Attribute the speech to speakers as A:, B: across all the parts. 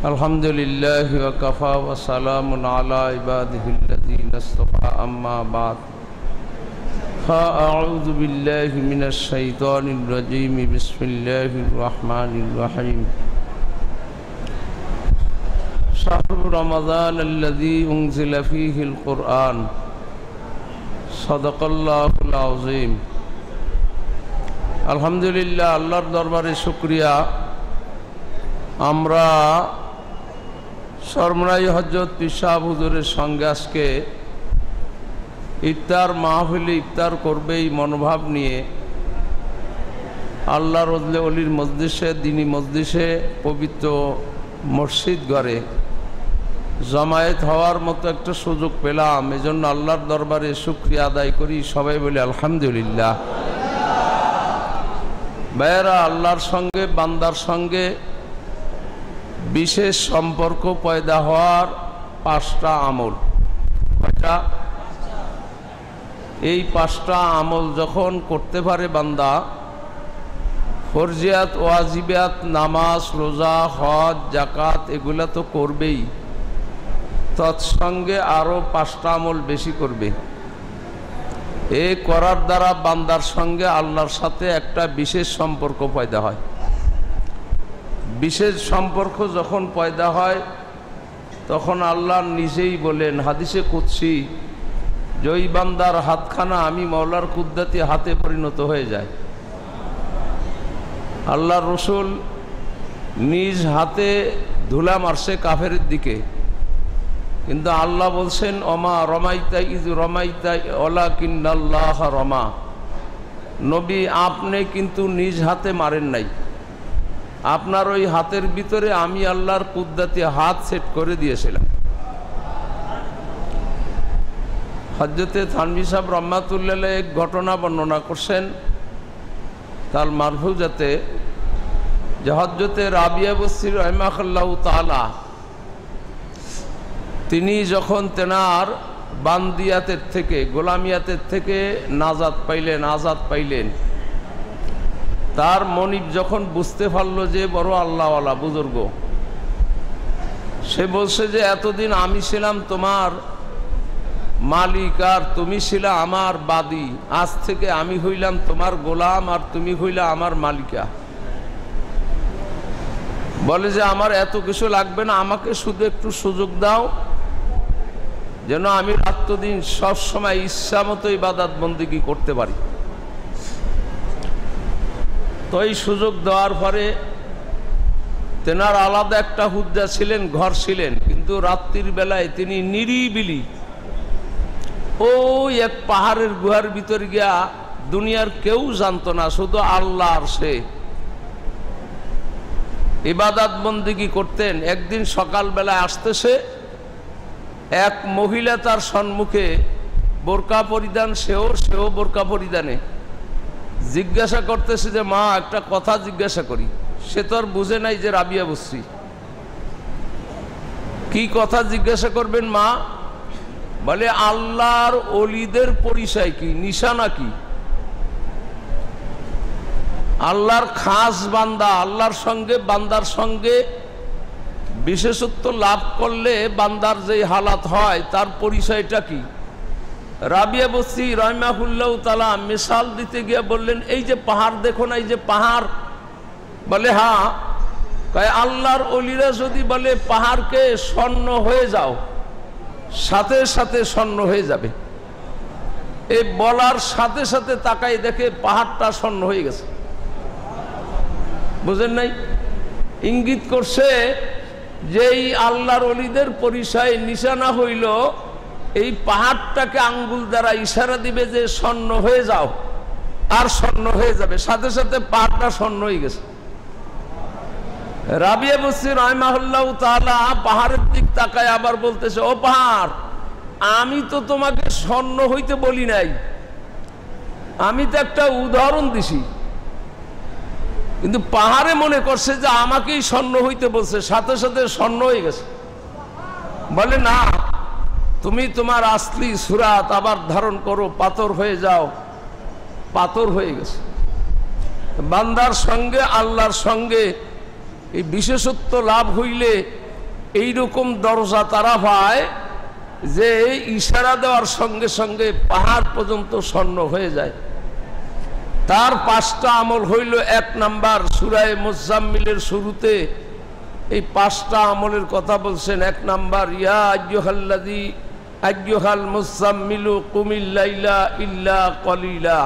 A: الحمد لله وكفى وسلام على عباده الذين اصطفى أما بعد فأعوذ بالله من الشيطان الرجيم بسم الله الرحمن الرحيم شهر رمضان الذي أنزل فيه القرآن صدق الله العظيم الحمد لله আল্লাহর দরবারে শুকরিয়া আমরা শর্মরাই হযরত পীর সাহেব হুজুরের সঙ্গে আজকে ইফতার মাহফিলে ইফতার করবে এই মনোভাব নিয়ে আল্লাহর ওলির মজলিসে দিনী মজলিসে পবিত্র মসজিদ ঘরে জামায়াত হওয়ার মতো একটা সুযোগ পেলাম। এজন্য আল্লাহর দরবারে শুকরিয়া আদায় করি, সবাই বলে আলহামদুলিল্লাহ। ভাইয়েরা, আল্লাহর সঙ্গে বান্দার সঙ্গে বিশেষ সম্পর্ক পয়দা হওয়ার 5টা আমল। কয়টা? এই 5টা আমল যখন করতে পারে বান্দা, ফরজিয়াত ওয়াজিবাত নামাজ রোজা হজ যাকাত এগুলা তো করবেই, তৎসঙ্গে আরও 5টা আমল বেশি করবে। এই করার দ্বারা বান্দার সঙ্গে আল্লাহর সাথে একটা বিশেষ সম্পর্ক পয়দা হয়। বিশেষ সম্পর্ক যখন পয়দা হয় তখন আল্লাহ নিজেই বলেন হাদিসে কুদসি, যে ওই বান্দার হাতখানা আমি মওলার কুদরতি হাতে পরিণত হয়ে যায়। আল্লাহর রসুল নিজ হাতে ধুলা মারছে কাফেরের দিকে, কিন্তু আল্লাহ বলছেন ওমা রমাইতা ইজ রমাইতা ওয়ালাকিন্নাল্লাহ রমা। নবী, আপনি কিন্তু নিজ হাতে মারেন নাই, আপনার ওই হাতের ভিতরে আমি আল্লাহর কুদরতি হাত সেট করে দিয়েছিলাম। হযরতে থানভী সাহেব রহমাতুল্লাহ আলাইহি এক ঘটনা বর্ণনা করছেন তার মারফুজাতে, যে হযরতে রাবিয়া বসরি রাহিমাহুল্লাহু তাআলা তিনি যখন তেনার বান্দিয়াতের থেকে গোলামিয়াতের থেকে আজাদ পাইলেন, তার মনিব যখন বুঝতে পারল যে বড় আল্লাহওয়ালা বুজুর্গ, সে বলছে যে এতদিন আমি ছিলাম তোমার মালিক আর তুমি ছিলে আমার বাদী, আজ থেকে আমি হইলাম তোমার গোলাম আর তুমি হইলা আমার মালিকা। বলে যে আমার এত কিছু লাগবে না, আমাকে শুধু একটু সুযোগ দাও যেন আমি রাতদিন সব সময় ইচ্ছা মতো ইবাদত বন্দেগী করতে পারি। তো এই সুযোগ দেওয়ার পরে তেনার আলাদা একটা হুজ্জা ছিলেন, ঘর ছিলেন, কিন্তু রাত্রির বেলায় তিনি নিরিবিলি ওই এক পাহাড়ের গুহার ভিতর গিয়া দুনিয়ার কেউ জানতো না, শুধু আল্লাহ আর সে ইবাদত বন্দেগী করতেন। একদিন সকালবেলায় আসতেছে এক মহিলা, তার সম্মুখে বোরকা পরিধান, সেও বোরকা পরিধানে, জিজ্ঞাসা করতেছে যে মা একটা কথা জিজ্ঞাসা করি। সে তো আর বুঝে নাই যে রাবিয়া বসরি। কি কথা জিজ্ঞাসা করবেন মা? বলে আল্লাহর ওলিদের পরিচয় কি, নিশানা কি? আল্লাহর খাস বান্দা, আল্লাহর সঙ্গে বান্দার সঙ্গে বিশেষত্ব লাভ করলে বান্দার যে হালাত হয় তার পরিচয়টা কি? রাবিয়া বসরি রাহিমাহুল্লাহু তাআলা মিসাল দিতে গিয়ে বললেন, এই যে পাহাড় দেখো না, এই যে পাহাড়। বলে হ্যাঁ। কয় আল্লাহর ওলিরা যদি বলে পাহাড়কে স্বর্ণ হয়ে যাও, সাথে সাথে স্বর্ণ হয়ে যাবে। এই বলার সাথে সাথে তাকাই দেখে পাহাড়টা স্বর্ণ হয়ে গেছে। বুঝেন নাই? ইঙ্গিত করছে যে এই আল্লাহর ওলিদের পরিচয় নিশানা হইল এই পাহাড়টাকে আঙ্গুল দ্বারা ইশারা দিবে যে স্বর্ণ হয়ে যাও, আর স্বর্ণ হয়ে যাবে, সাথে সাথে পাহাড়টা স্বর্ণ হয়ে গেছে। রাবিয়া বসরি রাহিমাহুল্লাহু তাআলা পাহাড়ের দিক তাকায় আবার বলতেছে, ও পাহাড়, আমি তো তোমাকে স্বর্ণ হইতে বলি নাই, আমি তো একটা উদাহরণ দিছি। কিন্তু পাহাড়ে মনে করছে যে আমাকেই স্বর্ণ হইতে বলছে, সাথে সাথে স্বর্ণ হয়ে গেছে। বলে না, তুমি তোমার আসলি সুরাত আবার ধারণ করো, পাথর হয়ে যাও। পাথর হয়ে গেছে। বান্দার সঙ্গে আল্লাহর সঙ্গে এই বিশেষত্ব লাভ হইলে এইরকম দরজা তারা পায় যে ইশারা দেওয়ার সঙ্গে সঙ্গে পাহাড় পর্যন্ত স্বর্ণ হয়ে যায়। তার 5টা আমল হইল, 1 নাম্বার সূরা মুজাম্মিলের শুরুতে এই 5টা আমলের কথা বলছেন। 1 নাম্বার, ইয়া আইয়ুহাল্লাযী আইয়ুহাল মুজাম্মিলু কুমিল লাইলা ইল্লা কলিলা।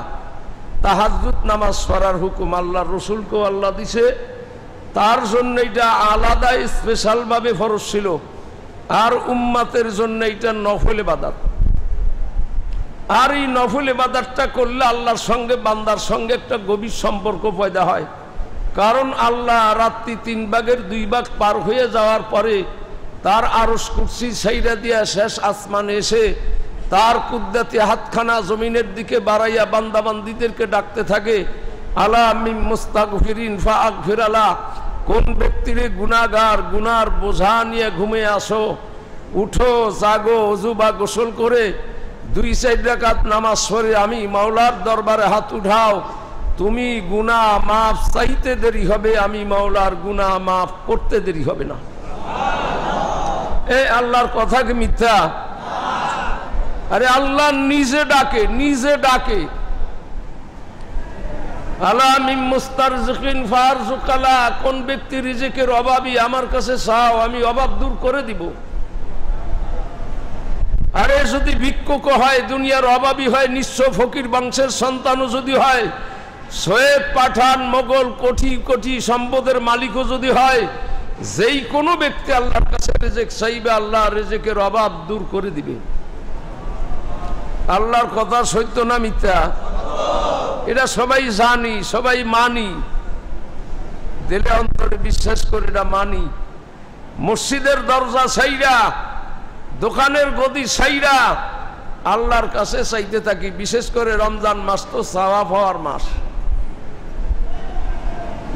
A: তাহাজ্জুদ নামাজ পড়ার হুকুম আল্লাহর রাসূলকে আল্লাহ দিছে, তার জন্য এটা আলাদা স্পেশাল ভাবে ফরজ ছিল, আর উম্মতের জন্য এটা নফল ইবাদত। আর এই নফল ইবাদতটা করলে আল্লাহর সঙ্গে বান্দার সঙ্গে একটা গভীর সম্পর্ক পয়দা হয়। কারণ আল্লাহ রাত্রি 3 ভাগের 2 ভাগ পার হয়ে যাওয়ার পরে তার আরশ কুরসি ছাইরা দিয়া শেষ আসমানে এসে তার কুদরতি হাতখানা জমিনের দিকে বাড়াইয়া বান্দাবান্দিদেরকে ডাকতে থাকে, আলা মিন মুস্তাগফিরিন ফাগফির আলা। কোন ব্যক্তিরে গুনাহগার, গুনার বোঝা নিয়ে ঘুমিয়ে আসো, উঠো, জাগো, ওযু বা গোসল করে 2-4 রাকাত নামাজ পড়ে আমি মাওলার দরবারে হাত উঠাও। তুমি গুনাহ মাফ চাইতে দেরি হবে, আমি মাওলার গুনাহ মাফ করতে দেরি হবে না। এই আল্লাহর কথা কি মিথ্যা? আরে আল্লাহ নিজে ডাকে, নিজে ডাকে। আলা মিন মুস্তারজিকিন ফারজুকালা। কোন ব্যক্তি রিজিকের অভাবী আমার কাছে চাও, আমি অভাব দূর করে দিব। আরে যদি ভিক্ষুক হয়, দুনিয়ার অভাবী হয়, নিঃস্ব ফকির বংশের সন্তানও যদি হয়, শোয়েব পাঠান মোগল কোটি কোটি সম্পদের মালিকও যদি হয়, যেই কোনো ব্যক্তি আল্লাহর কাছে রিজিক চাইবে, আল্লাহ রিজিকের অভাব দূর করে দিবে। আল্লাহর কথা সত্য না মিথ্যা? এটা সবাই জানি, সবাই মানি, দিলে অন্তরে বিশ্বাস করে এটা মানি। মসজিদের দরজা ছাইরা, দোকানের গদি ছাইরা আল্লাহর কাছে চাইতে থাকি। বিশেষ করে রমজান মাস তো সওয়াব হওয়ার মাস।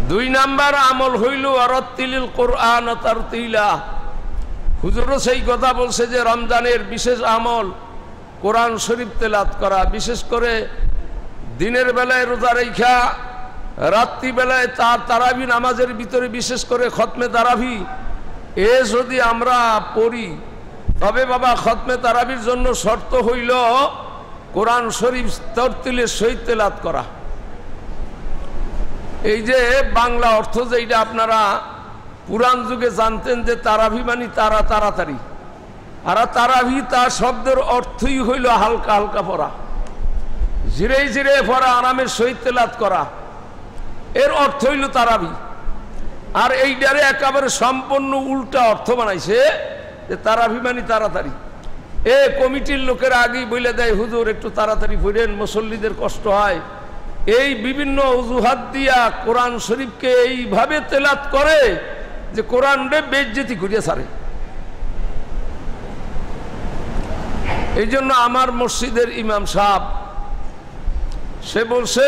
A: 2 নাম্বার আমল হইল আরাত্তিলিল কোরআন তারতিলা। হুজুরও সেই কথা বলছে যে রমজানের বিশেষ আমল কোরআন শরীফ তেলাওয়াত করা। বিশেষ করে দিনের বেলায় রোজা রাখা, রাত্রি বেলায় তারাবি নামাজের ভিতরে বিশেষ করে খতমে তারাবি এ যদি আমরা পড়ি, তবে বাবা খতমে তারাবির জন্য শর্ত হইল কোরআন শরীফ তরতিলের সহিত তেলাওয়াত করা। এই যে বাংলা অর্থ যেটা আপনারা পুরাণ যুগে জানতেন যে তারাবি মানে তাড়াতাড়ি, আর তারাবি তার শব্দের অর্থই হইল হালকা হালকা পড়া, জিরে জিরে পড়া, আরামের সহিত তেলাওয়াত করা, এর অর্থ হইল তারাবি। আর এইটারে একেবারে সম্পূর্ণ উল্টা অর্থ বানাইছে যে তারাবি মানে তাড়াতাড়ি। এ কমিটির লোকেরা আগেই বলে দেয়, হুজুর একটু তাড়াতাড়ি পড়েন, মুসল্লিদের কষ্ট হয়। এই বিভিন্ন অজুহাত দিয়া কোরআন শরীফকে এইভাবে তেলাওয়াত করে যে কোরআনরে বেইজ্জতি করিয়া ছাড়ে। এই জন্য আমার মসজিদের ইমাম সাহেব সে বলছে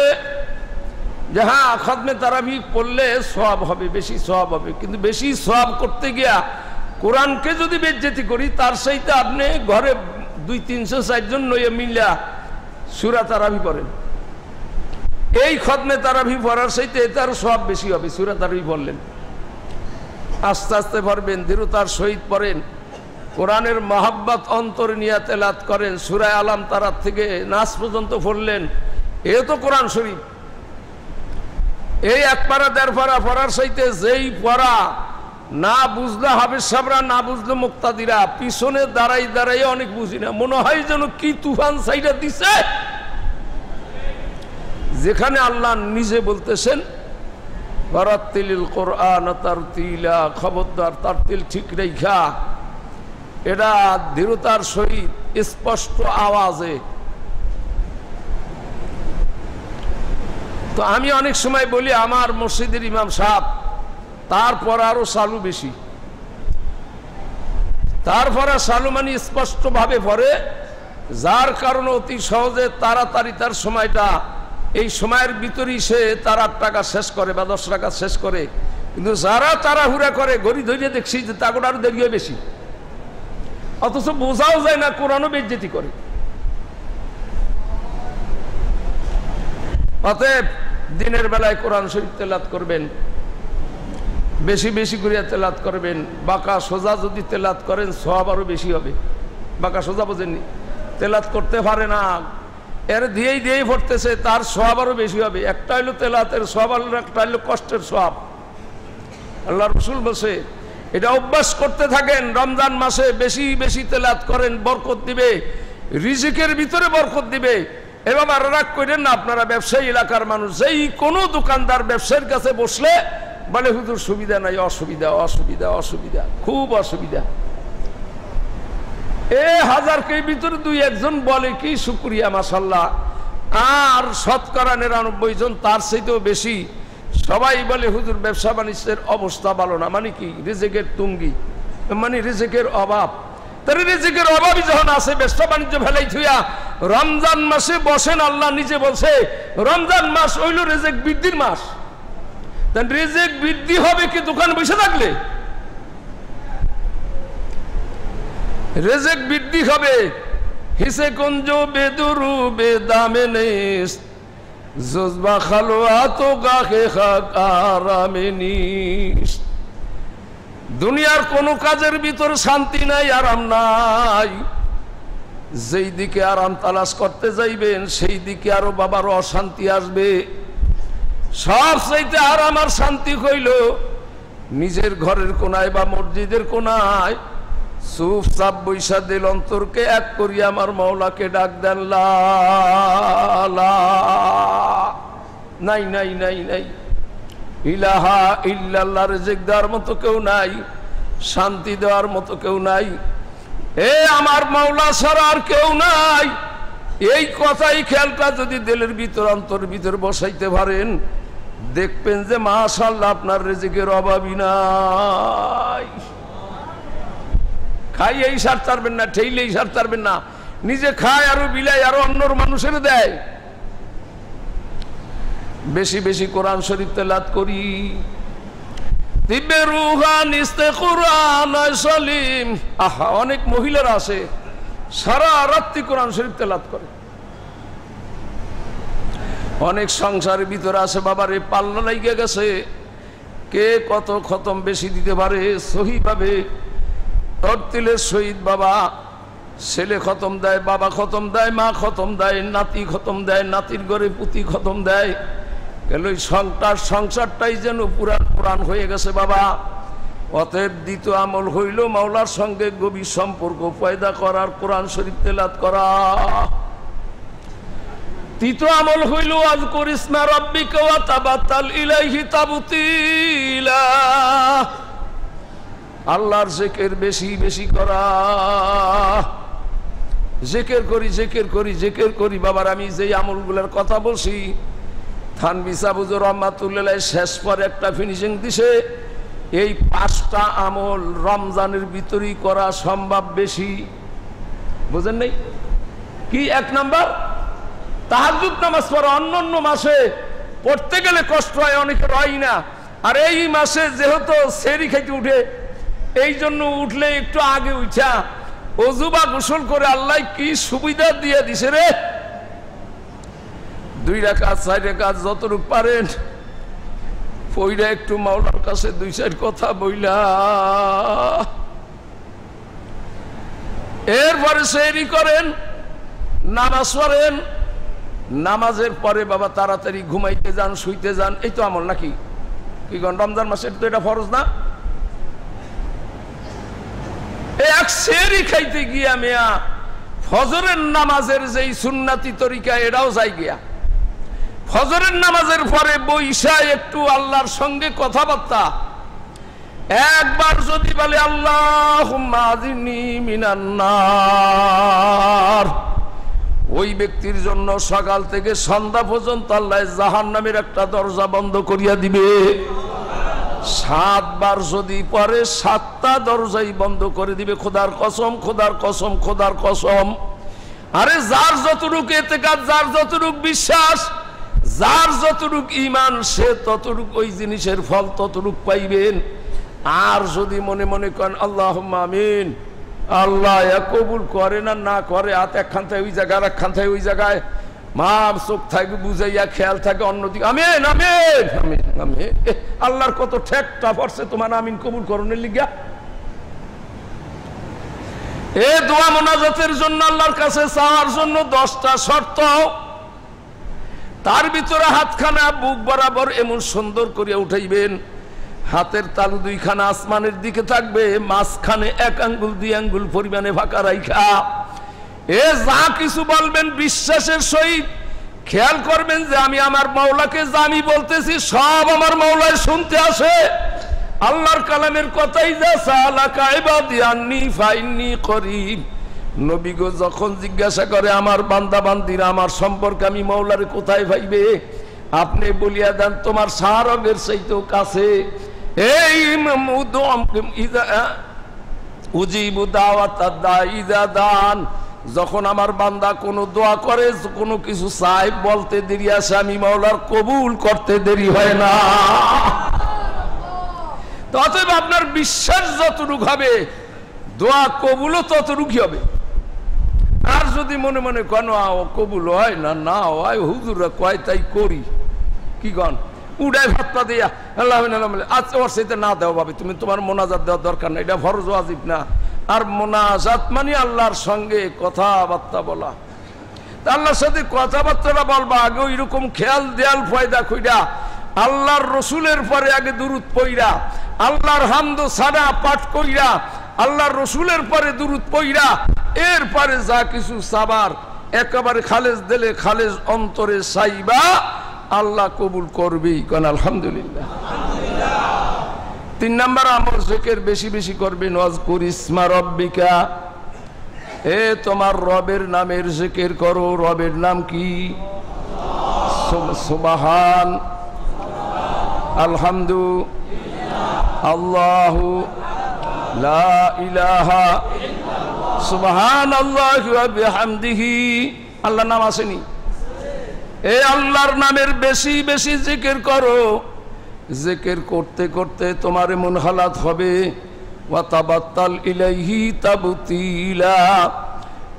A: যে হ্যাঁ, খতমে তারাবি পড়লে সওয়াব হবে, বেশি সওয়াব হবে, কিন্তু বেশি সওয়াব করতে গিয়া কোরআনকে যদি বেইজ্জতি করি, তার সাথে আপনি ঘরে 200-300-4 জন নইয়ে মিলা সূরা তারাবি পড়েন। এই খতমে তারাবি পড়ার সাথে তার সওয়াব বেশি হবে। সূরা তারাবি পড়লেন, আস্তে আস্তে পড়বেন, দৃঢ়তার সহিত পড়েন, কোরআনের মহাব্বত অন্তরে নিয়ে তেলাওয়াত করেন। সূরা আলাম তারার থেকে নাস পর্যন্ত পড়লেন, এ তো কোরআন শরীফ। এই 1 পারা 1.5 পারা পড়ার সাথে যেই পড়া না বুঝলে হাফেজ সাহেবরা, না বুঝলে মুক্তাদিরা পিছনে দাঁড়াই দাঁড়াই অনেক বুঝি না, মনে হয় যেন কি তুফান সাইডা দিছে। যেখানে আল্লাহ নিজে বলতেছেন ওয়ারাত্তিলিল কোরআন তারতিলা, খবরদার তারতিল ঠিক রাইখা, এটা দৃঢ়তার সহিত স্পষ্ট আওয়াজে। তো আমি অনেক সময় বলি আমার মসজিদের ইমাম সাহেব তারপর আরো চালু বেশি, তারপরে চালু মানে স্পষ্ট ভাবে পড়ে, যার কারণে অতি সহজে তাড়াতাড়ি তার সময়টা, এই সময়ের ভিতরেই সে তার 8 টাকা শেষ করে বা 10 টাকা শেষ করে। কিন্তু যারা তাড়াহুড়া করে ঘড়ি ধরে দেখছি যে তাকে আরো দেরি হয় বেশি, অথচ বোঝাও যায় না, কোরআনও বেইজ্জতি করে। অতএব দিনের বেলায় কোরআন শরীফ তেলাওয়াত করবেন, বেশি বেশি করে তেলাওয়াত করবেন। বাঁকা সোজা যদি তেলাওয়াত করেন সওয়াব আরো বেশি হবে। বাঁকা সোজা বোঝেননি, তেলাওয়াত করতে পারে না, এর দিয়েই পড়তেছে, তার সওয়াব আরো বেশি হবে। একটা হইলো তেলাওয়াতের সওয়াব, আর একটা হইলো কষ্টের সওয়াব। আল্লাহ রাসূল বলছে এটা অভ্যাস করতে থাকেন, রমজান মাসে বেশি বেশি তেলাওয়াত করেন, বরকত দিবে, রিজিকের ভিতরে বরকত দিবে। এবার আর রাগ করেন না, আপনারা ব্যবসায়ী এলাকার মানুষ, যেই কোনো দোকানদার ব্যবসায়ীর কাছে বসলে বলে হুজুর সুবিধা নাই, অসুবিধা অসুবিধা অসুবিধা, খুব অসুবিধা। হাজারকে ভিতরে দুই একজন বলে কি শুকরিয়া মাশাআল্লাহ, আর শতকরা ৯৯ জন তার চাইতেও বেশি সবাই বলে হুজুর ব্যবসা বাণিজ্যের অবস্থা ভালো না। মানে কি? রিজিকের তুঙ্গি, মানে রিজিকের অভাব। তার রিজিকের অভাবই যখন আছে, ব্যবসা বাণিজ্য ফেলাই থুইয়া রমজান মাসে বসেন। আল্লাহ নিজে বলছে রমজান মাস হইল রিজিক বৃদ্ধির মাস। তাই রিজিক বৃদ্ধি হবে কি দোকান বসে থাকলে? রিজিক বৃদ্ধি হবে হিসে কুঞ্জো বেদুরু বেদামে নেস জজবা খালওয়াতো গাহে খাকারামেনিস। দুনিয়ার কোন কাজের ভিতর শান্তি নাই, আরাম নাই। যেই দিকে আরাম তালাশ করতে যাইবেন সেই দিকে আরো বাবার অশান্তি আসবে। সব চাইতে আরাম আর শান্তি কইল নিজের ঘরের কোনায় বা মসজিদের কোনায় চুপচাপ বৈশা দিল, অন্তরকে এক করি আমার মাওলাকে ডাক দেন লা লা নাই নাই নাই নাই ইলাহা ইল্লাল্লাহ। রিজিক দেওয়ার মতো কেউ নাই, শান্তি দেওয়ার মতো কেউ নাই, আমার মাওলা ছাড়া আর কেউ নাই। এই কথাই খেয়ালটা যদি দিলের ভিতর অন্তর ভিতর বসাইতে পারেন, দেখবেন যে মাশাআল্লাহ আপনার রিজিকের অভাবই নাই। খাই এই সার ছাড়বেন না, ঠেইলে এই সার ছাড়বেন না, নিজে খায় আরো বিলায় আরো অন্য মানুষের দেয়। বেশি বেশি কোরআন শরীফ তেলাওয়াত করি। দিব্যে রুহান ইস্তে কোরআন সলিম। আহা, অনেক মহিলারা আছে সারা রাত্রি কোরআন শরীফ তেলাওয়াত করে। অনেক সংসারের ভিতরে আছে বাবারে পাল্লা লাগিয়ে গেছে, কে কত খতম বেশি দিতে পারে সহিভাবে। তরতিলের শহীদ বাবা, ছেলে খতম দেয়, বাবা খতম দেয়, মা খতম দেয়, নাতি খতম দেয়, নাতির ঘরে পুতি খতম দেয়। গেল সংসারটাই যেন পুরান পুরান হয়ে গেছে বাবা। অতএব দ্বিতীয় আমল হইল মাওলার সঙ্গে গভীর সম্পর্ক পয়দা করার, কোরআন শরীফ তেলাওয়াত করা। তৃতীয় আমল হইল আযকুর ইসমা রাব্বিকা ওয়া তাবাত্তাল ইলাইহি তাবতিলা। আল্লাহর জিকির বেশি বেশি করা। জিকির করি জিকির করি জিকির করি বাবার। আমি যেই আমলগুলোর কথা বলছি, থানভী সাহেব হুজুর রহমাতুল্লাহ শেষ পর একটা ফিনিশিং দিছে, এই 5টা আমল রমজানের ভিতরেই করা সম্ভব বেশি। বুঝেন নাই কি? 1 নাম্বার তাহাজ্জুদ নামাজ পড়া। অন্য মাসে পড়তে গেলে কষ্ট হয়, অনেকের হয় না। আর এই মাসে যেহেতু সেহরি খাইতে উঠে, এই জন্য উঠলে একটু আগে উঠা ওযু বা গোসল করে আল্লাহ কি সুবিধা দিয়ে দিছে রে। 2 রাকাত 4 রাকাত যতটুকু পারেন পইরা একটু মাওলার কাছে 2-4 কথা বইলা, এরপরে সেহরি করেন, নামাজ পড়েন। নামাজের পরে বাবা তাড়াতাড়ি ঘুমাইতে যান, শুইতে যান। এই তো আমল নাকি? কি কোন রমজান মাসের তো এটা ফরজ না? এক সেহরি খাইতে গিয়া মিয়া ফজরের নামাজের যেই সুন্নাতি তরিকা এটাও যাই গিয়া। ফজরের নামাজের পরে বইসা একটু আল্লাহর সঙ্গে কথাবার্তা। একবার যদি বলে আল্লাহুম্মা আজিনি মিনান নার, ওই ব্যক্তির জন্য সকাল থেকে সন্ধ্যা পর্যন্ত আল্লাহ জাহান্নামের একটা দরজা বন্ধ করিয়া দিবে। 7 বার যদি পরে 7টা দরজাই বন্ধ করে দিবে। খোদার কসম, খোদার কসম, খোদার কসম। আরে যার যতটুক ইতিকাদ, যার যতটুক বিশ্বাস, যার যতটুক ঈমান, সে ততটুক ওই জিনিসের ফল ততটুক পাইবেন। আর যদি মনে মনে করেন আল্লাহুম্মা আমিন, আল্লাহ কবুল করে না না করে, হাত একখান থেকে ওই জায়গায় আর একখান থেকে ওই জায়গায়, মা চোখ থাকে বুঝাইয়া খেয়াল থাকে অন্যদিকে আমিন আমিন আমিন আমিন। আল্লাহর কত ঠেকটা পড়ছে তোমার আমিন কবুল করণের লিগা। এ দোয়া মোনাজাতের জন্য আল্লাহর কাছে চাওয়ার জন্য 10টা শর্ত। তার ভিতরে হাতখানা বুক বরাবর এমন সুন্দর করে উঠাইবেন, হাতের তালু 2খানা আসমানের দিকে থাকবে, মাঝখানে 1 আঙ্গুল 2 আঙ্গুল পরিমাণে ফাঁকা রাইখা এ যা কিছু বলবেন বিশ্বাসের সহিত খেয়াল করবেন যে আমি আমার মাওলাকে যা আমি বলতেছি সব আমার মাওলায় শুনতে আসে। আল্লাহর কালামের কথাই যা সালাকা ইবাদি আন্নী ফাইন্নী করিব। নবী গো যখন জিজ্ঞাসা করে আমার বান্দা বান্দিরা আমার সম্পর্কে আমি মাওলারে কোথায় পাইবে, আপনি বলিয়া দেন তোমার সারগের চাইতেও কাছে। এই উজিবু দাওয়াতাদ দাঈ ইযা দান, যখন আমার বান্দা কোনো দোয়া করে কোনো কিছু চাই বলতে দেরি আসে আমি মাওলার কবুল করতে দেরি হয় না। অতএব আপনার বিশ্বাস যতটুকু হবে দোয়া কবুলও ততটুকু হবে। আর যদি মনে মনে কেন কবুল হয় না না হয় হুজুররা কয় তাই করি কি গন উড়াই ভাতটা দিয়া আল্লাহ আচ্ছা ওর সাথে না দেওয়া ভাবে তুমি তোমার মোনাজাত দেওয়ার দরকার না, এটা ফরজ ওয়াজিব না। আর মোনাজাত মানে আল্লাহর সঙ্গে কথাবার্তা বলা। আল্লাহর সাথে কথাবার্তাটা বলবা আগে ওই রকম খেয়াল দেয়াল ফয়দা কইরা আল্লাহর রসুলের পরে আগে দুরূদ পইরা আল্লাহর হামদ সানা পাঠ কইরা আল্লাহর রসুলের পরে দুরূদ পইরা এরপরে যা কিছু সাবার একেবারে খালেজ দিলে খালেজ অন্তরে চাইবা আল্লাহ কবুল করবেই। কোন আলহামদুলিল্লাহ। 3 নাম্বার আমল জিকির বেশি বেশি করবেন। ওয়াজকুর ইসমা রব্বিকা, এ তোমার রবের নামের জিকির করো। রবের নাম কি? সুবহান, আলহামদু, আল্লাহু লা ইলাহা সুবহানাল্লাহি ওয়া বিহামদিহি। আল্লাহর নাম আসেনি? এই আল্লাহর নামের বেশি বেশি জিকির করো। জিকির করতে করতে তোমার এমন হালাত হবে ওয়া তাবাত্তাল ইলাইহি তাবতিলা,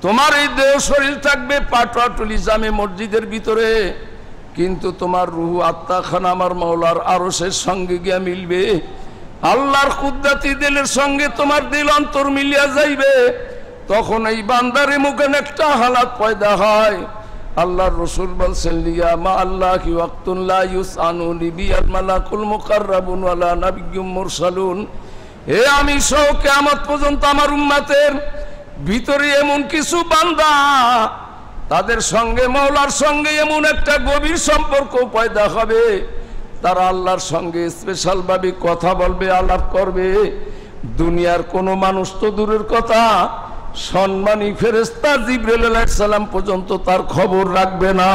A: তোমার এই দেহ শরীর থাকবে পাটুলি জামে মসজিদের ভিতরে, কিন্তু তোমার রূহ আত্মা খান আমার মাওলার আরশের সঙ্গে গিয়া মিলবে। আল্লাহর কুদরতি দিলের সঙ্গে তোমার দিল অন্তর মিলিয়া যাইবে। তখন এই বান্দারে মুখে একটা হালাত পয়দা হয়। আল্লাহর রাসূল বলছেন লিয়া মা আল্লাহি ওয়াক্তুন লা ইউসানু লিবিয়াল মালাকুল মুকাররাবুন ওয়ালা নাবিয়্যুম মুরসালুন। হে আমি সহ কিয়ামত পর্যন্ত আমার উম্মতের ভিতরে এমন কিছু বান্দা তাদের সঙ্গে মাওলার সঙ্গে এমন একটা গভীর সম্পর্ক পয়দা হবে, তারা আল্লাহর সঙ্গে স্পেশাল ভাবে কথা বলবে, আলাপ করবে। দুনিয়ার কোন মানুষ তো দূরের কথা, সম্মানী ফেরেশতা জিবরাইল আলাইহিস সালাম পর্যন্ত তার খবর রাখবে না।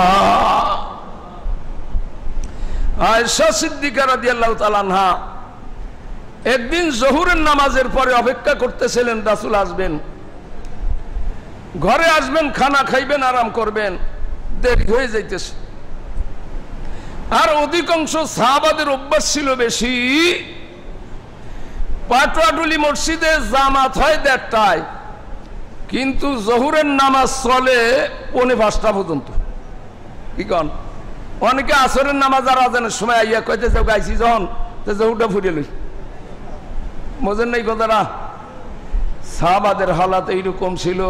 A: আয়েশা সিদ্দিকা রাদিয়াল্লাহু তাআলা আনহা একদিন জোহরের নামাজের পরে অপেক্ষা করতেছিলেন রাসূল আসবেন, ঘরে আসবেন, খানা খাইবেন, আরাম করবেন, দেরি হয়ে যাইতেছে। আর অধিকাংশ সাহাবাদের অভ্যাস ছিল বেশি পাটুয়াটুলি মসজিদে জামাত হয় 1:30টায়, কিন্তু জোহরের নামাজ চলে 4:45 পর্যন্ত। কি কন? অনেকে আসরের নামাজ আর আজানের সময় আইয়া কইতে যাও গাইছি যখন তো জোহরটা ফুরিয়ে লই, বোঝেন নাই কথাটা? সাহাবাদের হালাত এইরকম ছিল।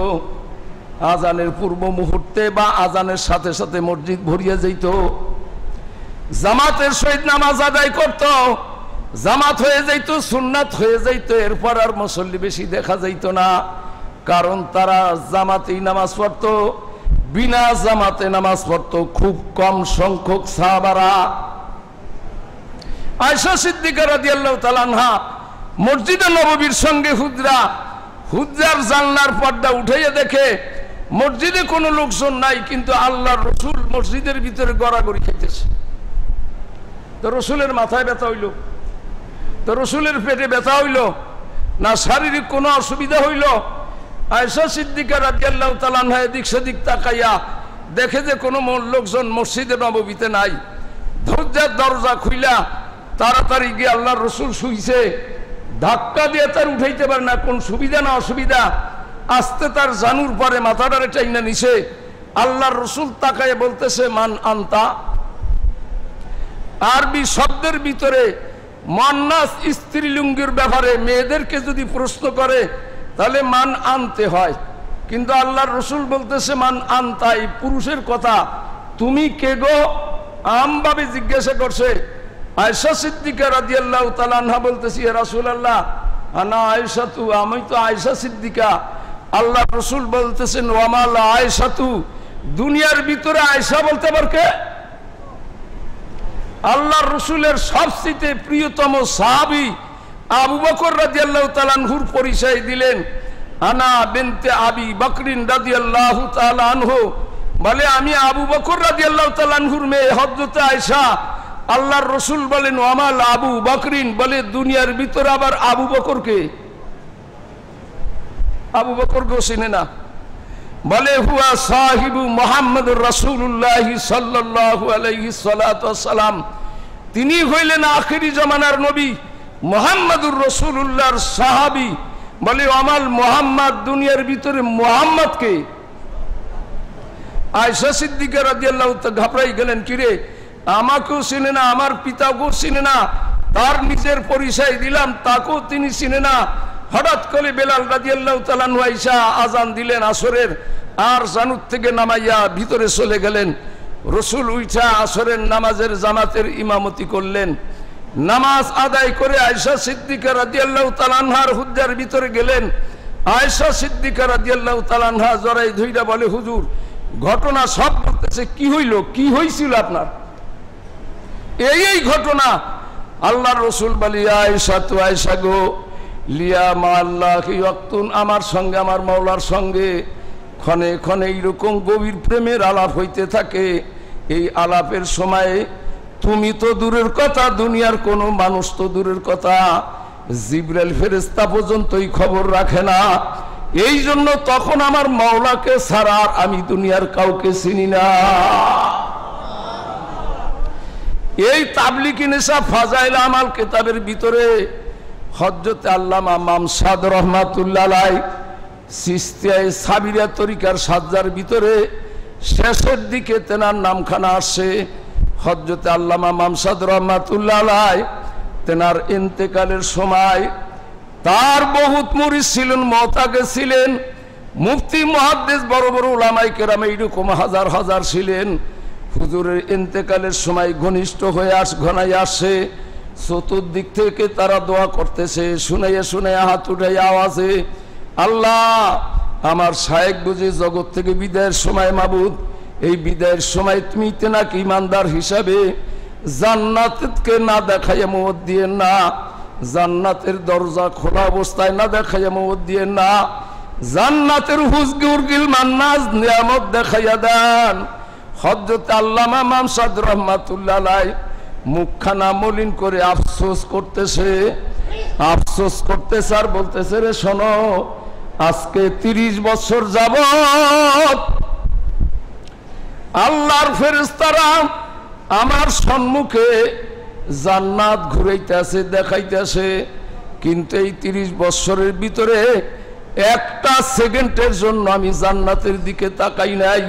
A: আজানের পূর্ব মুহূর্তে বা আজানের সাথে সাথে মসজিদ ভরিয়া যাইত, জামাতের সহিত নামাজ আদায় করত, জামাত হয়ে যাইত, সুন্নাত হয়ে যাইত, এরপর আর মুসল্লি বেশি দেখা যাইত না। কারণ তারা জামাতেই নামাজ পড়ত, বিনা জামাতে নামাজ পড়ত খুব কম সংখ্যক সাহাবারা। আয়েশা সিদ্দিকা রাদিয়াল্লাহু তাআলা আনহা মসজিদে নববীর সঙ্গে হুজরার জানলার পর্দা উঠাইয়া দেখে মসজিদে কোনো লোকজন নাই, কিন্তু আল্লাহর রাসূল মসজিদের ভিতরে গড়াগড়ি খাইতেছে। তো রসুলের মাথায় ব্যথা হইল, তো রসুলের পেটে ব্যথা হইল না শারীরিক কোনো অসুবিধা হইল? আয়েশা সিদ্দিকা রাদিয়াল্লাহু তাআলা আনহা এদিক সেদিক তাকাইয়া দেখে যে কোনো লোকজন মসজিদে নববীতে নাই। ধৈর্যের দরজা খুইলা তাড়াতাড়ি গিয়ে আল্লাহর রাসূল শুইছে, ধাক্কা দিয়ে তার উঠাইতে পারে না, কোন সুবিধা না অসুবিধা, আস্তে তার জানুর পরে মাথাটারে টাইনা নিছে, আল্লাহর রসুল তাকায় বলতেছে মান আনতা। আরবি শব্দের ভিতরে মুয়ান্নাস স্ত্রীলিঙ্গের ব্যাপারে মেয়েদেরকে যদি প্রশ্ন করে তাহলে মান আনতে হয়, কিন্তু আল্লাহর রসুল বলতেছে মান আনতা, এই পুরুষের কথা, তুমি কে গো আমভাবে জিজ্ঞাসা করছে। আয়েশা সিদ্দিকা রাদিয়াল্লাহু তাআলা আনহা বলতেছি ইয়া রাসূলুল্লাহ আনা আয়েশাতু, আমি তো আয়েশা সিদ্দিকা। আল্লাহ রসুল বলতেছেন ওয়ামাল আয়েশাতু, দুনিয়ার ভিতরে আয়েশা বলতে পার কে? আল্লাহ রসুলের সবচেয়ে প্রিয়তম সাহাবী আবু বকর রাদিয়াল্লাহু তাআলা আনহুর পরিচয় দিলেন, আনা বিনতে আবি বকরিন রাদিয়াল্লাহু তাআলা আনহু, বলে আমি আবু বকর রাদিয়াল্লাহু তাআলা আনহুর মেয়ে হযরত আয়েশা। আল্লাহর রসুল বলেন ওয়ামাল আবু বকরিন, বলে দুনিয়ার ভিতরে আবার আবু বকরকে? আবু বকরকেও চিনে না। বলে হুয়া সাহিবু মুহাম্মদুর রাসূলুল্লাহ সাল্লাল্লাহু আলাইহি সাল্লাতু ওয়াসসালাম, তিনি হইলেন আখিরি জামানার নবী মুহাম্মদুর রাসূলুল্লাহর সাহাবী। বলে আমাল মুহাম্মদ, দুনিয়ার ভিতরে মুহাম্মদকে? আয়েশা সিদ্দিকা রাদিয়াল্লাহু তাআলা ঘাবড়াই গেলেন, কিরে আমাকেও চিনে না, আমার পিতাকেও চিনে না, তার নিজের পরিচয় দিলাম তাকেও তিনি চিনে না। হঠাৎ করে বেলাল রাদিয়াল্লাহু তাআলা আনহু আয়েশা আজান দিলেন আসরের, আর জানুত থেকে নামাইয়া ভিতরে চলে গেলেন। রসুল উঠা আসরের নামাজের জামাতের ইমামতি করলেন। নামাজ আদায় করে আয়েশা সিদ্দিকা রাদিয়াল্লাহু তাআলা আনহার হুজ্জার ভিতরে গেলেন। আয়েশা সিদ্দিকা রাদিয়াল্লাহু তাআলা আনহা জড়াই ধইরা বলে হুজুর ঘটনা সব বলতেছে, কি হইল, কি হইছিল আপনার? এই ঘটনা। আল্লাহর রসুল বলি আয়েশা তো আয়েশা গো, লিয়া মা আল্লাহি ওয়াক্তুন, আমার সঙ্গে আমার মাওলার সঙ্গে ক্ষণে ক্ষণে এইরকম গভীর প্রেমের আলাপ হইতে থাকে। এই আলাপের সময় তুমি তো দূরের কথা, দুনিয়ার কোনো মানুষ তো দূরের কথা, জিবরাইল ফেরেশতা পর্যন্তই খবর রাখে না। এই জন্য তখন আমার মাওলাকে ছাড়া আর আমি দুনিয়ার কাউকে চিনি না। এই তাবলিগি নেশা ফাজাইল আমাল কিতাবের ভিতরে হযরত আল্লামা মামসাদ রহমাতুল্লাহ আলাইহি চিশতিয়া সাবিরিয়া তরিকার সাজ্জার ভিতরে শেষের দিকে তেনার নামখানা আসছে। হযরত আল্লামা মামসাদ রহমাতুল্লাহ আলাইহি তেনার ইন্তেকালের সময় তার বহুত মুরিদ ছিলেন, মুতাকে ছিলেন, মুফতি মুহাদ্দিস বড় বড় উলামায়ে কেরাম এইরকম হাজার হাজার ছিলেন। হুজুরের ইন্তেকালের সময় ঘনিষ্ঠ হয়ে ঘনাই আসছে, চতুর্দিক থেকে তারা দোয়া করতেছে, শুনাইয়া শুনাইয়া হাত উঠাইয়া আওয়াজে, আল্লাহ আমার শায়েখ বুঝি জগৎ থেকে বিদায়ের সময়, মাবুদ এই বিদায়ের সময় তুমি তেনাকে ইমানদার হিসাবে জান্নাতকে না দেখাইয়া মওত দিয়েন না, জান্নাতের দরজা খোলা অবস্থায় না দেখাইয়া মওত দিয়েন না, জান্নাতের হুজগুরগিল মান্নাজ নিয়ামত দেখাইয়া দেন। হযরত আল্লামা মামসাদ রহমাতুল্লাহ আলাইহি মুখখানা মলিন করে আফসোস করতেছে, আফসোস করতেছে আর বলতেছে, রে শোনো, আজকে 30 বছর যাবত আল্লাহর ফেরেশতারা আমার সম্মুখে জান্নাত ঘুরাইতেছে, দেখাইতেছে, কিন্তু এই 30 বছরের ভিতরে একটা সেকেন্ডের জন্য আমি জান্নাতের দিকে তাকাই নাই।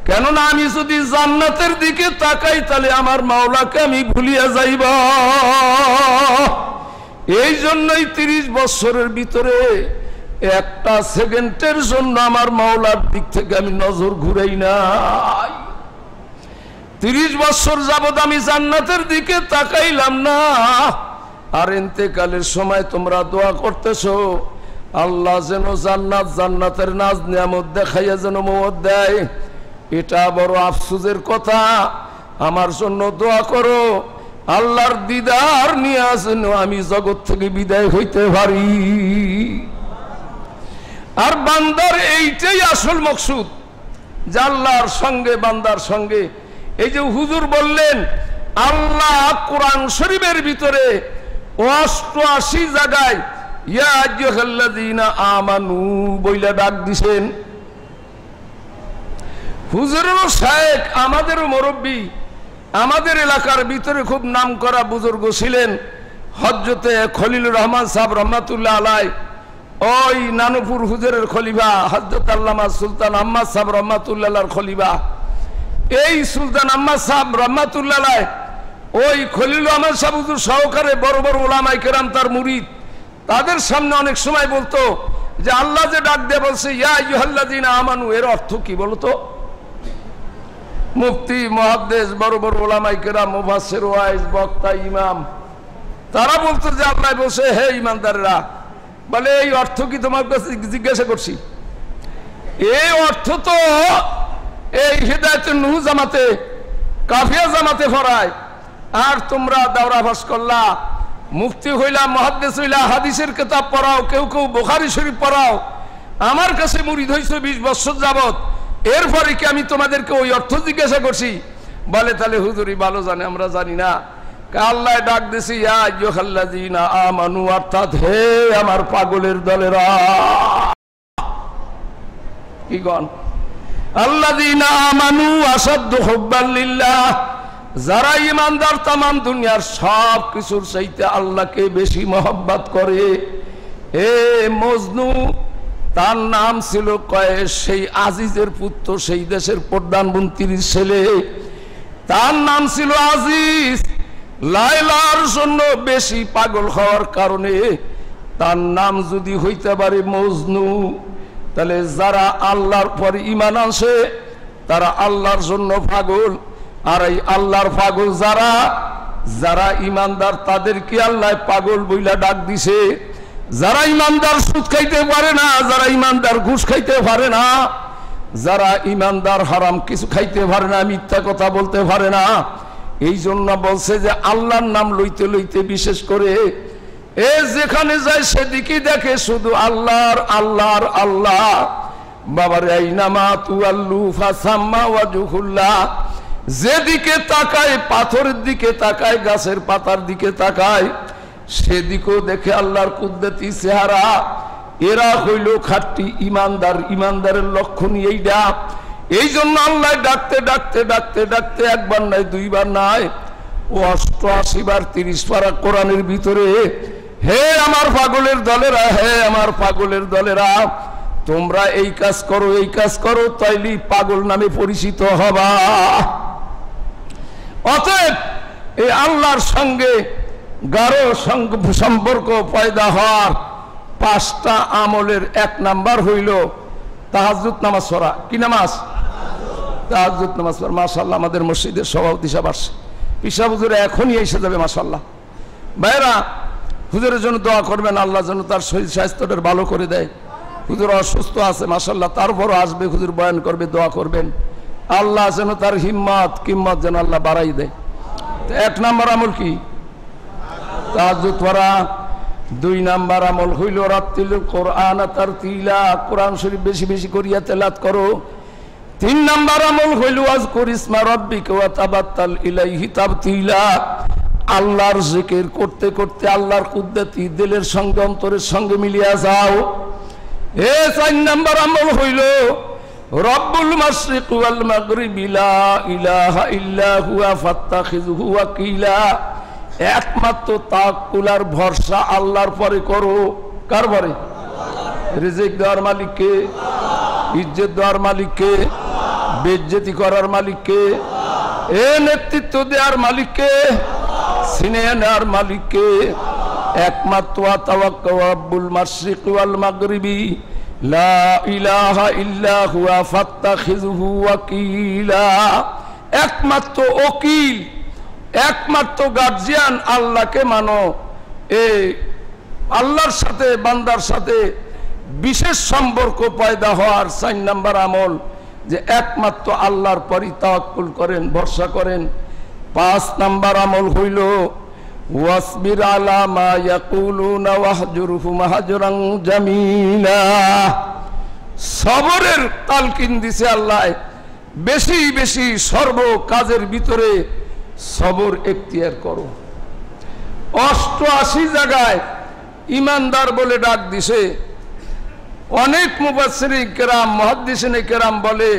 A: কেননা আমি যদি জান্নাতের দিকে তাকাই তাহলে আমার মাওলাকে আমি ভুলিয়া যাইব। এই জন্যই 30 বছরের ভিতরে একটা সেকেন্ডের জন্য আমার মাওলার দিক থেকে আমি নজর ঘুরাই নাই। 30 বছর যাবত আমি জান্নাতের দিকে তাকাইলাম না। আর ইন্তেকালের সময় তোমরা দোয়া করতেছো, আল্লাহ যেন জান্নাত, জান্নাতের নাজ নিয়ামত দেখাইয়া যেন মওত দেয়। এটা বড় আফসোসের কথা, আমার জন্য দোয়া করো, আল্লাহর দিদার নিয়ে যেন আমি জগৎ থেকে বিদায় হইতে পারি। আর বান্দার এইটাই আসল মকসুদ, যে আল্লাহর সঙ্গে বান্দার সঙ্গে। এই যে হুজুর বললেন, আল্লাহ কোরআন শরীফের ভিতরে 88 জায়গায় ইয়া আইয়ুহাল্লাযীনা আমানু বইলা ডাক দিছেন। হুজুরেরও শায়েখ, আমাদেরও মুরব্বী, আমাদের এলাকার ভিতরে খুব নামকরা বুজুর্গ ছিলেন হযরতে খলিলুর রহমান সাহেব রহমাতুল্লাহ আলাইহি। ওই নানুপুর হুজুরের খলিফা হযরত আল্লামা সুলতান আহমদ সাহেব রহমাতুল্লাহর খলিফা, এই সুলতান আহমদ সাহেব রহমাতুল্লাহ ওই খলিল আহমদ সাহেব হুজুর সহকারে বড় বড় উলামায়ে কেরাম তার মুরিদ, তাদের সামনে অনেক সময় বলতো যে আল্লাহ যে ডাক দিয়ে বলছে ইয়া আইয়ুহাল্লাযীনা আমানু, এর অর্থ কি বলতো? মুফতি মুহাদ্দিস বড় বড় উলামায়ে কেরাম মুফাসসির ওয়াইজ বক্তা ইমাম তারা বলতো যে আল্লাহ বলছে হে ইমানদাররা, বলে এই অর্থ কি তোমার কাছে জিজ্ঞাসা করছি? এই অর্থ তো এই হিদায়াতুন নূহ জামাতে কাফিয়া জামাতে পড়ায়, আর তোমরা দাওরা ফাঁস করলা, মুফতি হইলা মুহাদ্দিস হইলা, হাদিসের কিতাব পড়াও, কেউ কেউ বুখারী শরীফ পড়াও, আমার কাছে মুরিদ হইছো 20 বছর যাবত, এরপরে কি আমি তোমাদেরকে ওই অর্থ জিজ্ঞাসা করছি? বলে তাহলে হুজুরই ভালো জানে, আমরা জানি না। আল্লাহ ডাক দিছি ইয়া আইয়ুহাল্লাযীনা আমানু, অর্থাৎ হে আমার পাগলের দলেরা, কি গন আল্লাযীনা আমানু আসাদ্দু হুব্বান লিল্লাহ, যারা ঈমানদার তামাম দুনিয়ার সব কিছুর চাইতে আল্লাহকে বেশি মহব্বত করে। এ মজনু তার নাম ছিল কয়েস, সেই আজিজের পুত্র, সেই দেশের প্রধানমন্ত্রীর ছেলে, তার নাম ছিল আজিজ। লায়লার জন্য বেশি পাগল হওয়ার কারণে তার নাম যদি হইতে পারে মজনু, তাহলে যারা আল্লাহর পর ঈমান আনছে তারা আল্লাহর জন্য পাগল, আর এই আল্লাহর পাগল যারা যারা ঈমানদার তাদেরকে আল্লাহ পাগল বইলা ডাক দিছে। যারা ঈমানদার সুদ খাইতে পারে না, যারা ঈমানদার ঘুষ খাইতে পারে না, যারা ঈমানদার হারাম কিছু খাইতে পারে না, মিথ্যা কথা বলতে পারে না, এই জন্য বলছে যে আল্লাহর নাম লইতে লইতে বিশেষ করে এ যেখানে যায় সেদিকে দেখে শুধু আল্লাহর আল্লাহর আল্লাহ। বাবার আইনামা তুআল্লু ফাসাম্মা ওয়াজহুল্লাহ, যেদিকে তাকায়, পাথরের দিকে তাকায়, গাছের পাতার দিকে তাকায়, সেদিকেও দেখে আল্লাহর কুদরতি চেহারা। এরা হইল খাঁটি ইমানদার, ইমানদারের লক্ষণ এইটা। এই জন্য আল্লাহ ডাকতে ডাকতে ডাকতে ডাকতে একবার নাই, দুইবার নাই, ও 88 বার 30 পারা কোরআনের ভিতরে হে আমার পাগলের দলেরা, হে আমার পাগলের দলেরা, তোমরা এই কাজ করো, এই কাজ করো, তাইলে পাগল নামে পরিচিত হবা। অতএব এই আল্লাহর সঙ্গে গাঢ় সম্পর্ক পয়দা হওয়ার 5টা আমলের 1 নাম্বার হইল তাহাজ্জুদ নামাজ পড়া। কি নামাজ? তাহাজ্জুদ নামাজ পড়া। মাশাআল্লাহ, আমাদের মসজিদের সভাপতি সাহেব আসছে, পিসাব হুজুর এখনই এসে যাবে। মাশাআল্লাহ ভাইরা, হুজুরের জন্য দোয়া করবেন, আল্লাহ যেন তার শরীর স্বাস্থ্যটা ভালো করে দেয়। হুজুর অসুস্থ আছে মাশাআল্লাহ, তারপরও আসবে, হুজুর বয়ান করবে, দোয়া করবেন, আল্লাহ যেন তার হিম্মত কিম্মত যেন আল্লাহ বাড়াই দেয়। 1 নাম্বার আমল কি? তাহাজ্জুদ পড়া। 2 নাম্বার আমল হইল রাত্তিল কোরআন তারতিলা, কোরআন শরীফ বেশি বেশি করিয়া তেলাওয়াত করো। 3 নাম্বার আমল হইল আযকুর ইসমা রাব্বিকা ওয়া তাবাত্তাল ইলাইহি তাবতিলা, আল্লাহর জিকির করতে করতে আল্লাহর কুদরতি দিলের সঙ্গে অন্তরের সঙ্গে মিলিয়ে যাও। 4 নাম্বার আমল হইল রব্বুল মাশরিক ওয়াল মাগরিবি লা ইলাহা ইল্লা হুয়া ফাত্তাখিযহু ওয়াকিলা, একমাত্র তাওয়াক্কুলার ভরসা আল্লাহর পরে করো। কার পরে? রিজিক দেওয়ার মালিককে, ইজ্জত দেওয়ার মালিককে, বেইজ্জতি করার মালিককে, এ নেতৃত্ব দেওয়ার মালিককে, ছিনিয়ে নেওয়ার মালিককে। একমাত্র তাওয়াক্কুল রব্বুল মাশরিক ওয়াল মাগরিবি লা ইলাহা ইল্লা হুয়া ফাত্তাখিযহু ওয়াকিলা, একমাত্র ওকিল, একমাত্র গার্জিয়ান আল্লাহকে মানো। এই আল্লাহর সাথে বান্দার সাথে বিশেষ সম্পর্ক পয়দা হওয়ার 4 নাম্বার আমল যে একমাত্র আল্লাহর পরই তাওয়াক্কুল করেন, ভরসা করেন। 5 নাম্বার আমল হইল ওয়াসবির আলা মা ইয়াকুলুনা ওয়াহজুরহুম হাজরান জামিলা, সবরের তালকিন দিছে আল্লাহ, বেশি বেশি সর্ব কাজের ভিতরে সবর এখতিয়ার করো। 88 জায়গায় ইমানদার বলে ডাক দিছে। অনেক মুফাসসিরিন কেরাম, মুহাদ্দিসিন কেরাম বলে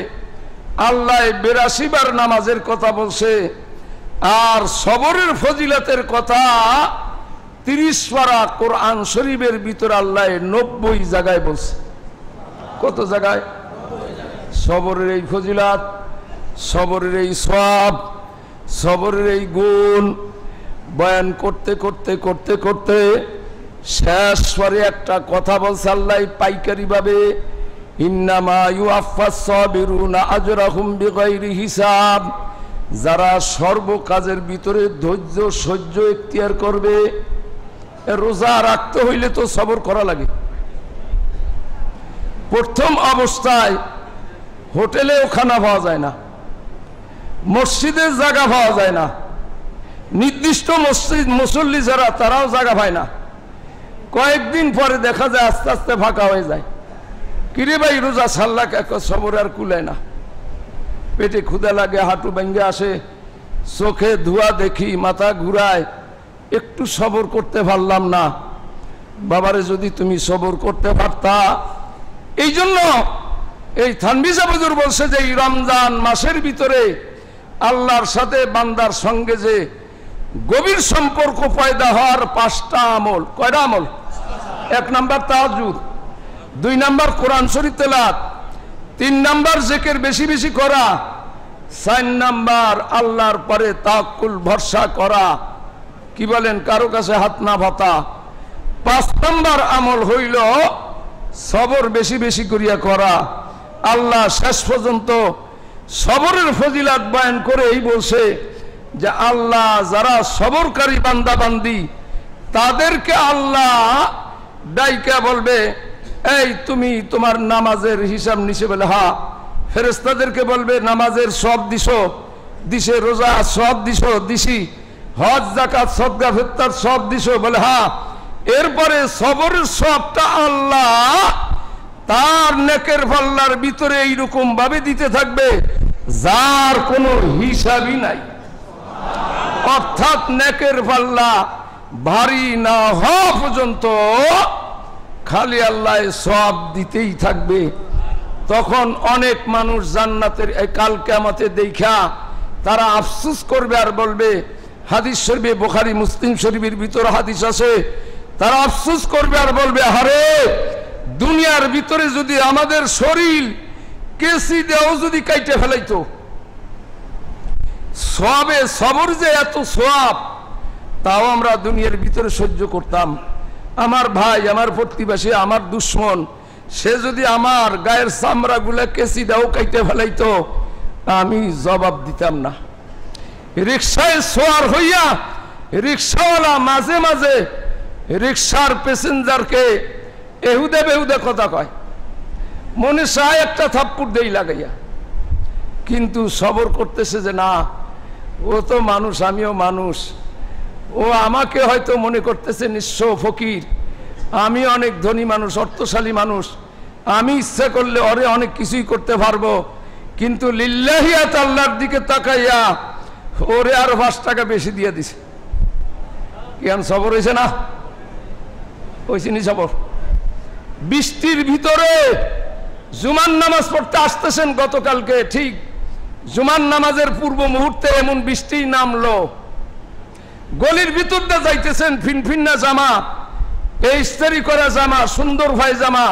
A: আল্লাহ 82 বার নামাজের কথা বলছে, আর সবরের ফজিলতের কথা 30 পারা কোরআন শরীফের ভিতরে আল্লাহ 90 জায়গায় বলছে। কত জায়গায়? সবরের এই ফজিলাত, সবরের এই সওয়াব, সবরের এই গুণ বয়ান করতে করতে করতে করতে শেষ পরে একটা কথা বলছে আল্লাহ পাইকারি ভাবে, ইন্নামা ইউআফাস সাবিরুনা আজরাহুম বিগাইরি হিসাব। যারা সর্ব কাজের ভিতরে ধৈর্য সহ্য এখতিয়ার করবে। রোজা রাখতে হইলে তো সবর করা লাগে। প্রথম অবস্থায় হোটেলেও খানা পাওয়া যায় না, মসজিদে জায়গা পাওয়া যায় না, নির্দিষ্ট মসজিদ মুসল্লি যারা তারাও জায়গা পায় না। কয়েকদিন পরে দেখা যায় আস্তে আস্তে ফাঁকা হয়ে যায়। কিরে ভাই রোজা সাল্লাহ সবর আর কুলায় না, পেটে ক্ষুধা লাগে, হাঁটু ভেঙে আসে, চোখে ধোঁয়া দেখি, মাথা ঘুরায়, একটু সবর করতে পারলাম না। বাবারে যদি তুমি সবর করতে পারতা। এই জন্য এই থানভী সাহেব হুজুর বলছে যে এই রমজান মাসের ভিতরে আল্লাহর সাথে বান্দার সঙ্গে যে গভীর সম্পর্ক পয়দা হওয়ার 5টা আমল। কয়টা আমল? 1 নাম্বার তাহাজ্জুদ, 2 নাম্বার কোরআন শরীফ তেলাওয়াত, 3 নাম্বার জিকির বেশি বেশি করা, 4 নাম্বার আল্লাহর পরে তাওয়াক্কুল ভরসা করা। কি বলেন? কারো কাছে হাত না পাতা। 5 নাম্বার আমল হইল সবর বেশি বেশি করিয়া করা। আল্লাহ শেষ পর্যন্ত সবরের ফজিলাত বয়ান করে এই বলছে যে আল্লাহ যারা সবরকারী বান্দা বান্দি তাদেরকে আল্লাহ ডাইকা বলবে, এই তুমি তোমার নামাজের হিসাব নিছে? বলে হ্যাঁ। ফেরেশতাদেরকে বলবে নামাজের সব দিছে, রোজা সব দিছি, হজ যাকাত সদকা ফিতর সব দিছো? বলে হ্যাঁ। এরপরে সবরের সবটা আল্লাহ তার নেকের পাল্লার ভিতরে এইরকম ভাবে দিতে থাকবে যার কোনো হিসাবই নাই। অর্থাৎ নেকের পাল্লা ভারী না হওয়া পর্যন্ত খালি আল্লাহ সওয়াব দিতেই থাকবে। তখন অনেক মানুষ জান্নাতের এই কাল কিয়ামতে দেখা তারা আফসোস করবে আর বলবে, হাদিস শরীফে বুখারী মুসলিম শরীফের ভিতরে হাদিস আছে, তারা আফসোস করবে আর বলবে, আরে দুনিয়ার ভিতরে যদি আমাদের শরীর কেসি দেও যদি কাইটে ফেলাইতো, সবে সবর যে এত সওয়াব, তাও আমরা দুনিয়ার ভিতরে সহ্য করতাম। আমার ভাই, আমার প্রতিবেশী, আমার দুশ্মন, সে যদি আমার গায়ের চামড়া গুলা কেসি দেও কাইটে ফেলাইতো, আমি জবাব দিতাম না। রিক্সায় সোয়ার হইয়া রিক্সাওয়ালা মাঝে মাঝে রিক্সার প্যাসেঞ্জারকে এহুদে বেহুদে কথা কয়, মনে চায় একটা থাপ্পড় দেই লাগাইয়া, কিন্তু সবর করতেছে যে না, ও তো মানুষ, আমিও মানুষ। ও আমাকে হয়তো মনে করতেছে নিঃস্ব ফকির, আমি অনেক ধনী মানুষ, অর্থশালী মানুষ, আমি ইচ্ছা করলে ওরে অনেক কিছুই করতে পারবো, কিন্তু লিল্লাহিয়াত আল্লাহর দিকে তাকাইয়া ওরে আরো 5 টাকা বেশি দিয়ে দিছে। কেন সবর হয়েছে না? হয়েছে নি সবর? বৃষ্টির ভিতরে জুমার নামাজ পড়তে আসতেছেন গতকালকে, ঠিক জুমার নামাজের পূর্ব মুহূর্তে এমন বৃষ্টি নামলো, গলির ভিতর দিয়ে যাইতেছেন, ফিনফিন্না জামা, এই ইস্ত্রি করা জামা, সুন্দর ভাই জামা,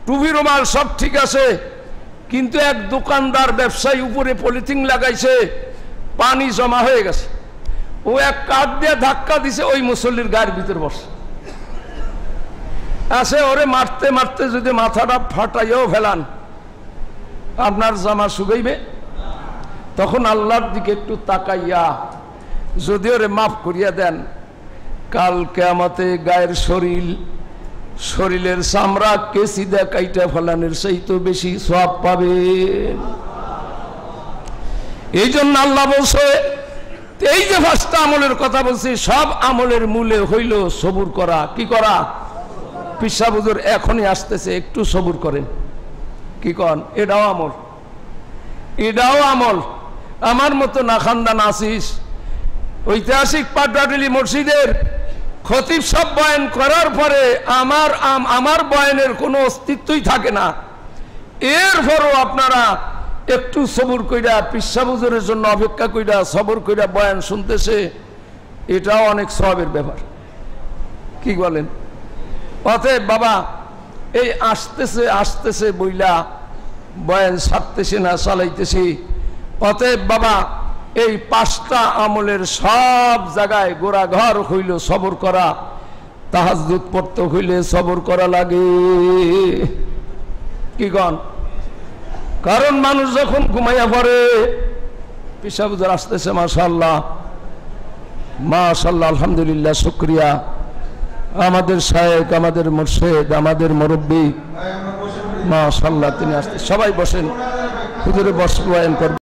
A: টুপি রুমাল সব ঠিক আছে, কিন্তু এক দোকানদার ব্যবসায়ী উপরে পলিথিন লাগাইছে, পানি জমা হয়ে গেছে। ও এক কাঠ দিয়ে ধাক্কা দিছে, ওই মুসল্লির গায়ের ভিতর বসে আসে। ওরে মারতে মারতে যদি মাথাটা ফাটাইও ফেলান, আপনার জামা শুকাইবে? তখন আল্লাহর দিকে একটু তাকাইয়া যদি ওরে মাফ করিয়া দেন, কাল কিয়ামতে গায়ের শরীরের চামড়া কেসি দিয়ে কাইটা ফেলানোর সেই তো বেশি সওয়াব পাবেন। এই জন্য আল্লাহ বলছে, এই যে 5টা আমলের কথা বলছি, সব আমলের মূলে হইল সবুর করা। কি করা? পীর সাহেব হুজুর এখনই আসতেছে, একটু সবুর করেন। কি কন? এটাও আমল, এটাও আমল। আমার মতো নাখান্দা নাসিস ঐতিহাসিক পাটুয়াটুলি মসজিদের খতিব সব বয়ান করার পরে আমার বয়ানের কোনো অস্তিত্বই থাকে না। এরপরও আপনারা একটু সবুর কইরা পীর সাহেব হুজুরের জন্য অপেক্ষা কইরা সবর কইরা বয়ান শুনতেছে, এটাও অনেক সওয়াবের ব্যাপার। কি বলেন? অতএব বাবা এই আসতেছে আসতেছে বইলা বয়ান ছাড়তেছে না, চালাইতেছি। অতএব বাবা এই 5টা আমলের সব জায়গায় গোড়া ঘর হইল সবর করা। তাহাজ্জুদ পড়তে হইলে সবর করা লাগে, কি গণ? কারণ মানুষ যখন ঘুমাইয়া পড়ে পেশাব আসতেছে। মাশাআল্লাহ মাশাআল্লাহ, আলহামদুলিল্লাহ, শুকরিয়া। আমাদের শায়েখ, আমাদের মুর্শিদ, আমাদের মুরব্বী মাশাআল্লাহ তিনি আসতে। সবাই বসেন, হুজুরে বয়ান করবেন।